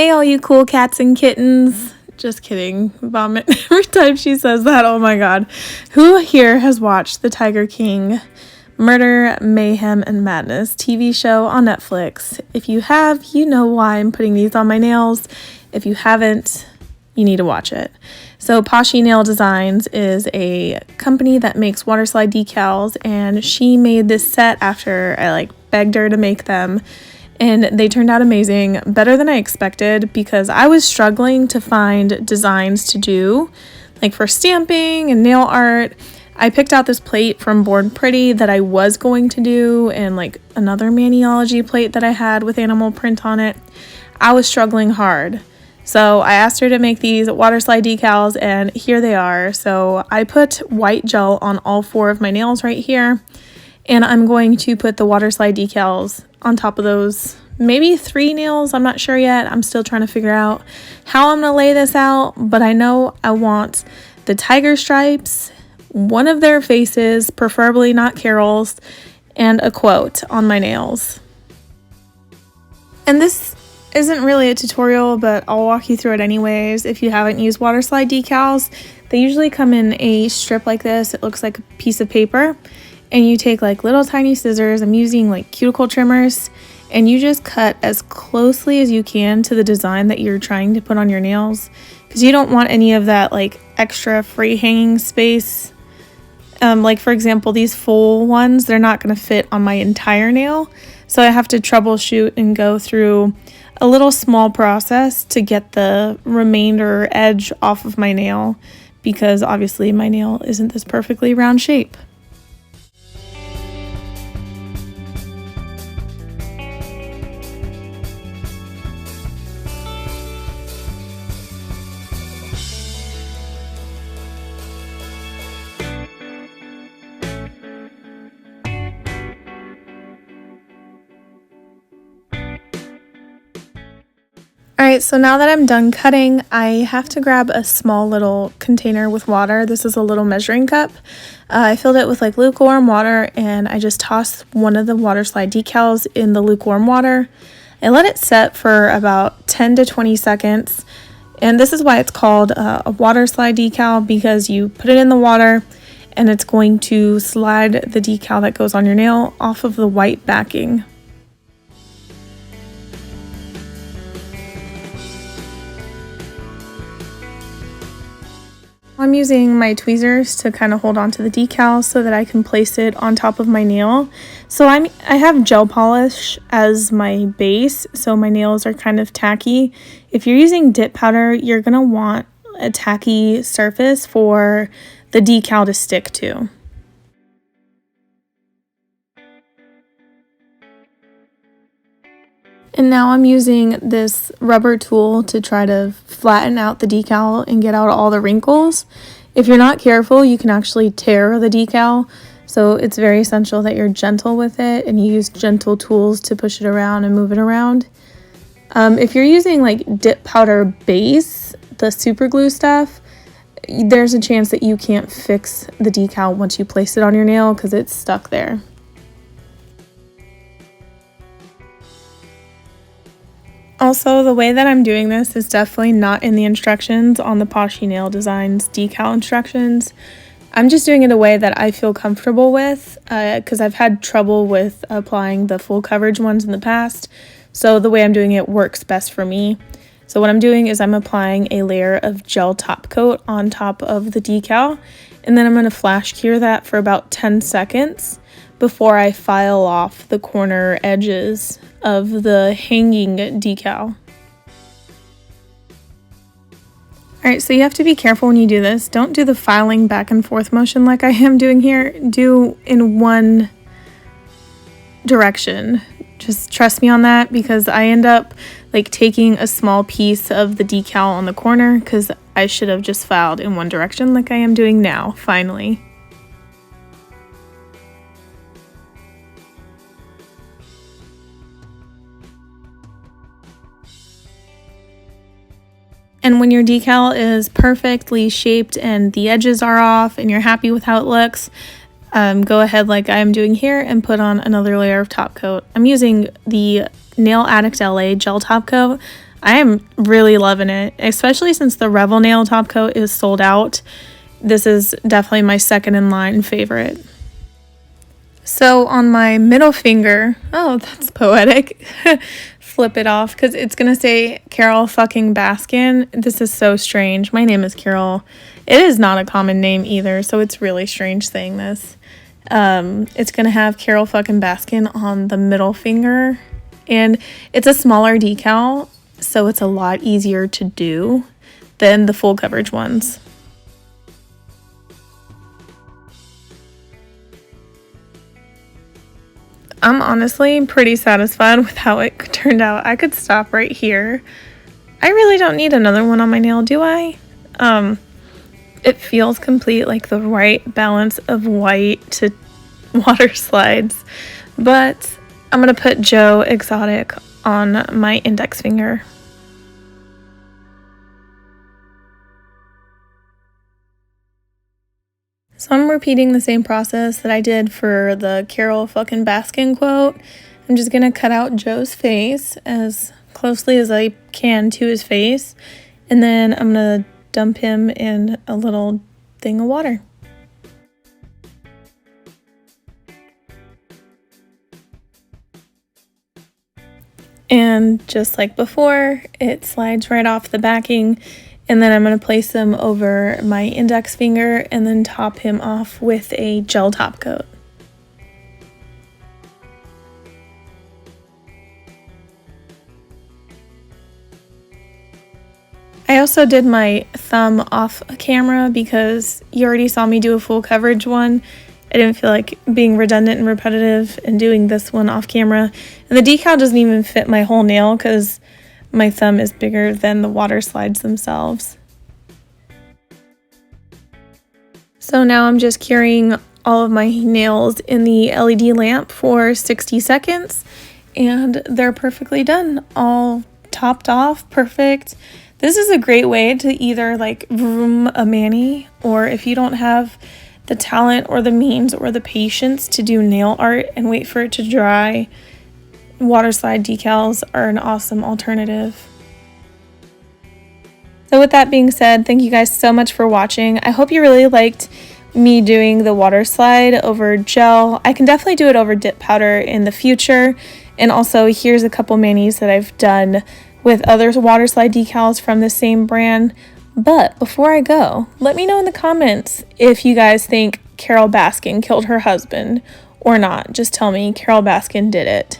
Hey, all you cool cats and kittens. Just kidding. Vomit every time she says that. Oh my god. Who here has watched the Tiger King Murder, Mayhem, and Madness TV show on Netflix? If you have, you know why I'm putting these on my nails. If you haven't, you need to watch it. So Poshy Nail Designs is a company that makes Waterslide decals, and she made this set after I begged her to make them. And they turned out amazing, better than I expected, because I was struggling to find designs to do, like for stamping and nail art. I picked out this plate from Born Pretty that I was going to do, and like another Maniology plate that I had with animal print on it. I was struggling hard. So I asked her to make these Waterslide decals, and here they are. So I put white gel on all 4 of my nails right here, and I'm going to put the Waterslide decals on top of those, maybe 3 nails. I'm not sure yet. I'm still trying to figure out how I'm gonna lay this out, but I know I want the tiger stripes, one of their faces, preferably not Carole's, and a quote on my nails. And this isn't really a tutorial, but I'll walk you through it anyways. If you haven't used Waterslide decals, they usually come in a strip like this. It looks like a piece of paper. And you take like little tiny scissors, I'm using like cuticle trimmers, and you just cut as closely as you can to the design that you're trying to put on your nails, because you don't want any of that like extra free hanging space. Like for example, these full ones, they're not going to fit on my entire nail, so I have to troubleshoot and go through a little small process to get the remainder edge off of my nail, because obviously my nail isn't this perfectly round shape. Alright, so now that I'm done cutting, I have to grab a small little container with water. This is a little measuring cup. I filled it with like lukewarm water, and I just tossed one of the Waterslide decals in the lukewarm water. I let it set for about 10 to 20 seconds, and this is why it's called a Waterslide decal, because you put it in the water and it's going to slide the decal that goes on your nail off of the white backing. I'm using my tweezers to kind of hold on to the decal so that I can place it on top of my nail. So I have gel polish as my base, so my nails are kind of tacky. If you're using dip powder, you're going to want a tacky surface for the decal to stick to. And now I'm using this rubber tool to try to flatten out the decal and get out all the wrinkles. If you're not careful, you can actually tear the decal. So it's very essential that you're gentle with it and you use gentle tools to push it around and move it around. If you're using like dip powder base, the super glue stuff, there's a chance that you can't fix the decal once you place it on your nail because it's stuck there. Also, the way that I'm doing this is definitely not in the instructions on the Poshy Nail Designs decal instructions. I'm just doing it a way that I feel comfortable with, because I've had trouble with applying the full coverage ones in the past. So the way I'm doing it works best for me. So what I'm doing is I'm applying a layer of gel top coat on top of the decal, and then I'm going to flash cure that for about 10 seconds before I file off the corner edges of the hanging decal. Alright, so you have to be careful when you do this. Don't do the filing back and forth motion like I am doing here. Do in one direction. Just trust me on that, because I end up like taking a small piece of the decal on the corner because I should have just filed in one direction like I am doing now, finally. And when your decal is perfectly shaped and the edges are off and you're happy with how it looks, go ahead like I am doing here and put on another layer of top coat. I'm using the Nail Addict LA gel top coat. I am really loving it, especially since the Revel nail top coat is sold out. This is definitely my second in line favorite. So on my middle finger, oh, that's poetic. Flip it off because it's gonna say Carole fucking Baskin. This is so strange. My name is Carole. It is not a common name either, so it's really strange saying this. It's gonna have Carole fucking Baskin on the middle finger, and it's a smaller decal, so it's a lot easier to do than the full coverage ones. I'm honestly pretty satisfied with how it turned out. I could stop right here. I really don't need another one on my nail, do I? It feels complete, like the right balance of white to water slides. But I'm gonna put Joe Exotic on my index finger. So I'm repeating the same process that I did for the Carole fucking Baskin quote. I'm just gonna cut out Joe's face as closely as I can to his face, and then I'm gonna dump him in a little thing of water. And just like before, it slides right off the backing. And then I'm going to place them over my index finger and then top him off with a gel top coat. I also did my thumb off camera because you already saw me do a full coverage one. I didn't feel like being redundant and repetitive and doing this one off camera. And the decal doesn't even fit my whole nail because my thumb is bigger than the water slides themselves. So now I'm just curing all of my nails in the LED lamp for 60 seconds and they're perfectly done. All topped off, perfect. This is a great way to either like vroom a mani, or if you don't have the talent or the means or the patience to do nail art and wait for it to dry, water slide decals are an awesome alternative. So with that being said, thank you guys so much for watching. I hope you really liked me doing the water slide over gel. I can definitely do it over dip powder in the future. And also here's a couple manis that I've done with other water slide decals from the same brand. But before I go, let me know in the comments if you guys think Carole Baskin killed her husband or not. Just tell me Carole Baskin did it.